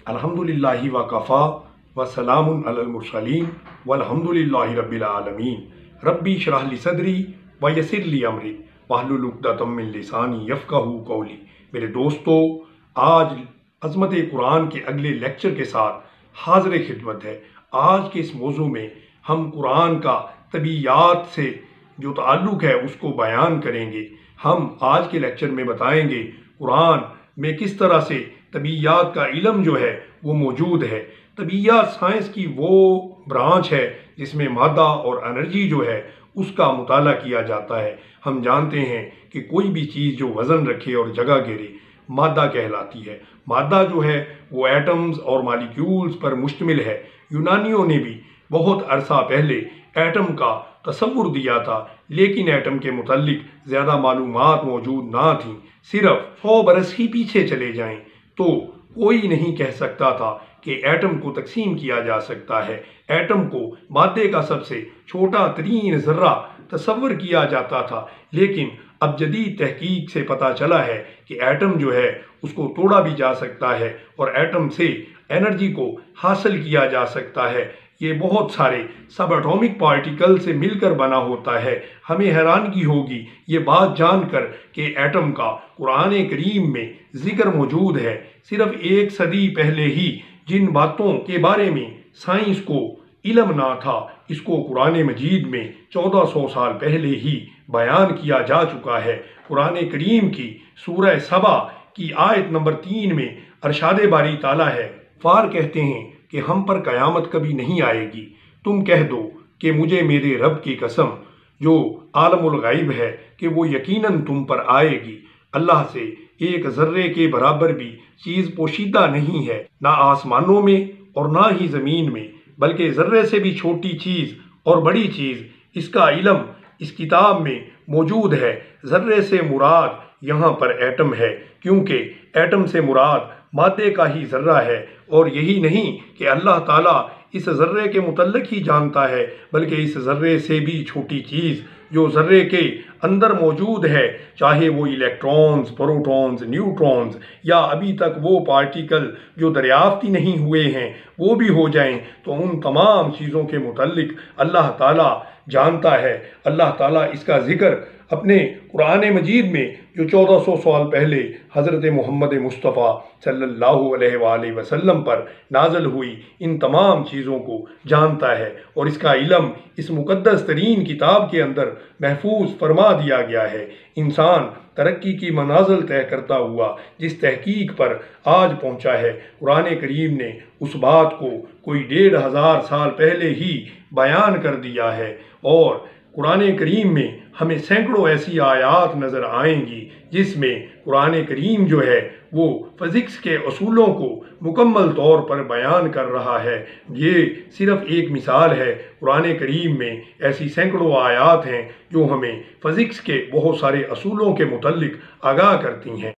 अल्हम्दुलिल्लाहि व कफ़ा व सलामुन अलल मुरसलीन वल्हम्दुलिल्लाहि रब्बिल आलमीन। रब्बी इश्रह ली सदरी व यस्सिर ली अमरी वहलुल उक़दतम मिन लिसानी यफ़क़हू क़ौली। मेरे दोस्तों, आज अज़मत कुरान के अगले लेक्चर के साथ हाज़िर खिदमत है। आज के इस मौजू में हम कुरान का तबीयात से जो ताल्लुक़ है उसको बयान करेंगे। हम आज के लेक्चर में बताएंगे कुरान में किस तरह से तबीयात का इल्म जो है वो मौजूद है। तबीयात साइंस की वो ब्रांच है जिसमें मादा और एनर्जी जो है उसका मुताला किया जाता है। हम जानते हैं कि कोई भी चीज़ जो वज़न रखे और जगह घेरे मादा कहलाती है। मादा जो है वो एटम्स और मालिक्यूल्स पर मुश्तमिल है। यूनानियों ने भी बहुत अरसा पहले एटम का तसव्वुर दिया था, लेकिन एटम के मुतल्लिक ज़्यादा मालूमात मौजूद ना थीं। सिर्फ 100 बरस ही पीछे चले जाएं तो कोई नहीं कह सकता था कि एटम को तकसीम किया जा सकता है। एटम को मादे का सबसे छोटा तरीन ज़र्रा तसव्वुर किया जाता था, लेकिन अब जदीद तहकीक से पता चला है कि एटम जो है उसको तोड़ा भी जा सकता है और एटम से एनर्जी को हासिल किया जा सकता है। ये बहुत सारे सब एटॉमिक पार्टिकल से मिलकर बना होता है। हमें हैरानगी होगी ये बात जानकर कि एटम का कुरान करीम में ज़िक्र मौजूद है। सिर्फ 1 सदी पहले ही जिन बातों के बारे में साइंस को इल्म ना था, इसको कुरान मजीद में 1400 साल पहले ही बयान किया जा चुका है। कुरान करीम की सूरह सबा की आयत नंबर 3 में अरशाद बारी ताला है, फार कहते हैं कि हम पर क़यामत कभी नहीं आएगी। तुम कह दो कि मुझे मेरे रब की कसम जो आलमुल गायब है कि वो यकीनन तुम पर आएगी। अल्लाह से एक ज़र्रे के बराबर भी चीज़ पोशीदा नहीं है, ना आसमानों में और ना ही ज़मीन में, बल्कि ज़र्रे से भी छोटी चीज़ और बड़ी चीज़ इसका इल्म इस किताब में मौजूद है। ज़र्रे से मुराद यहाँ पर एटम है, क्योंकि एटम से मुराद मादे का ही ज़र्रा है। और यही नहीं कि अल्लाह ताला इस ज़र्रे के मुतल्लिक ही जानता है, बल्कि इस ज़र्रे से भी छोटी चीज़ जो ज़र्रे के अंदर मौजूद है, चाहे वो इलेक्ट्रॉन्स, प्रोटॉन्स, न्यूट्रॉन्स या अभी तक वो पार्टिकल जो दरियाफ्त ही नहीं हुए हैं वो भी हो जाएं, तो उन तमाम चीज़ों के मुतल्लिक अल्लाह ताला जानता है। अल्लाह ताला इसका ज़िक्र अपने कुरान मजीद में जो 1400 साल पहले हज़रत मोहम्मद मुस्तफ़ा सल्लल्लाहु अलैहि वसल्लम पर नाज़िल हुई इन तमाम चीज़ों को जानता है, और इसका इल्म इस मुक़द्दस तरीन किताब के अंदर महफूज फरमा दिया गया है। इंसान तरक्की की मनाज़िल तय करता हुआ जिस तहकीक पर आज पहुँचा है, कुरान करीम ने उस बात को कोई 1500 साल पहले ही बयान कर दिया है। और कुरान करीम में हमें सैकड़ों ऐसी आयात नज़र आएंगी जिसमें कुरान करीम जो है वो फ़िज़िक्स के असूलों को मुकम्मल तौर पर बयान कर रहा है। ये सिर्फ़ एक मिसाल है। कुरान करीम में ऐसी सैकड़ों आयात हैं जो हमें फ़िज़िक्स के बहुत सारे असूलों के मुतल्लिक आगाह करती हैं।